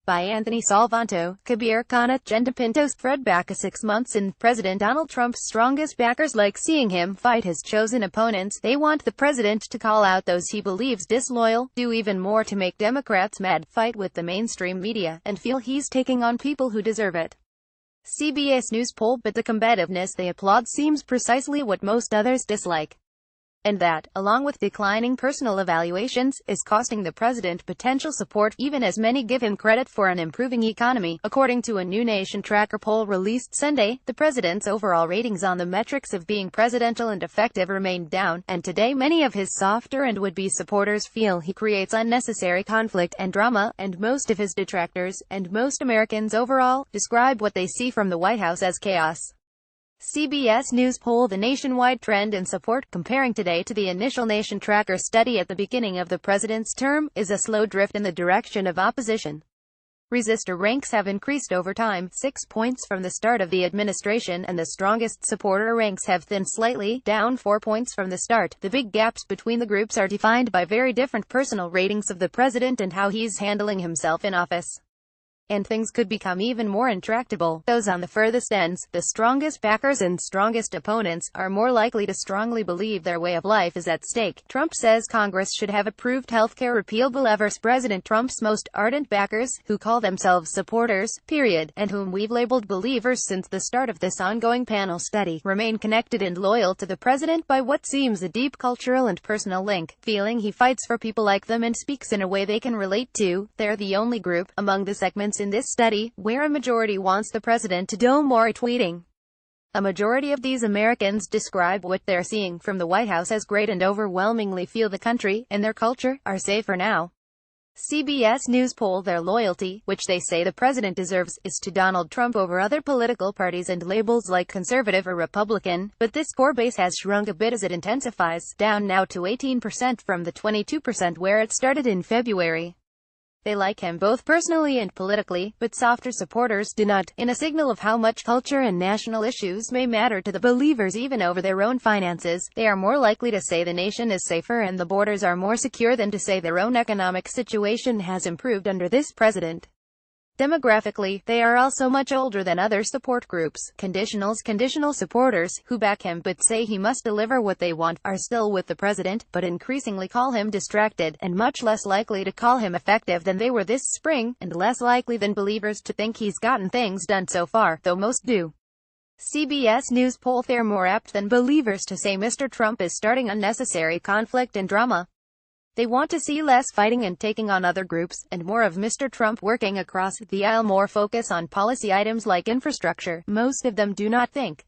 By Anthony Salvanto, Kabir Khanat, Genda Pinto spread back a 6 months in President Donald Trump's strongest backers like seeing him fight his chosen opponents. They want the president to call out those he believes disloyal, do even more to make Democrats mad, fight with the mainstream media, and feel he's taking on people who deserve it. CBS News poll, but the combativeness they applaud seems precisely what most others dislike. And that, along with declining personal evaluations, is costing the president potential support, even as many give him credit for an improving economy. According to a new Nation Tracker poll released Sunday, the president's overall ratings on the metrics of being presidential and effective remained down, and today many of his softer and would-be supporters feel he creates unnecessary conflict and drama, and most of his detractors, and most Americans overall, describe what they see from the White House as chaos. CBS News poll, the nationwide trend in support, comparing today to the initial Nation Tracker study at the beginning of the president's term, is a slow drift in the direction of opposition. Resistor ranks have increased over time, 6 points from the start of the administration, and the strongest supporter ranks have thinned slightly, down 4 points from the start. The big gaps between the groups are defined by very different personal ratings of the president and how he's handling himself in office. And things could become even more intractable. Those on the furthest ends, the strongest backers and strongest opponents, are more likely to strongly believe their way of life is at stake. Trump says Congress should have approved healthcare repeal bill versus President Trump's most ardent backers, who call themselves supporters, period, and whom we've labeled believers since the start of this ongoing panel study, remain connected and loyal to the president by what seems a deep cultural and personal link, feeling he fights for people like them and speaks in a way they can relate to. They're the only group, among the segments in this study, where a majority wants the president to do more tweeting. A majority of these Americans describe what they're seeing from the White House as great and overwhelmingly feel the country, and their culture, are safer now. CBS News poll, their loyalty, which they say the president deserves, is to Donald Trump over other political parties and labels like conservative or Republican, but this core base has shrunk a bit as it intensifies, down now to 18% from the 22% where it started in February. They like him both personally and politically, but softer supporters do not, in a signal of how much culture and national issues may matter to the believers even over their own finances. They are more likely to say the nation is safer and the borders are more secure than to say their own economic situation has improved under this president. Demographically, they are also much older than other support groups. Conditional supporters, who back him but say he must deliver what they want, are still with the president, but increasingly call him distracted, and much less likely to call him effective than they were this spring, and less likely than believers to think he's gotten things done so far, though most do. CBS News poll, they're more apt than believers to say Mr. Trump is starting unnecessary conflict and drama. They want to see less fighting and taking on other groups, and more of Mr. Trump working across the aisle, more focus on policy items like infrastructure. Most of them do not think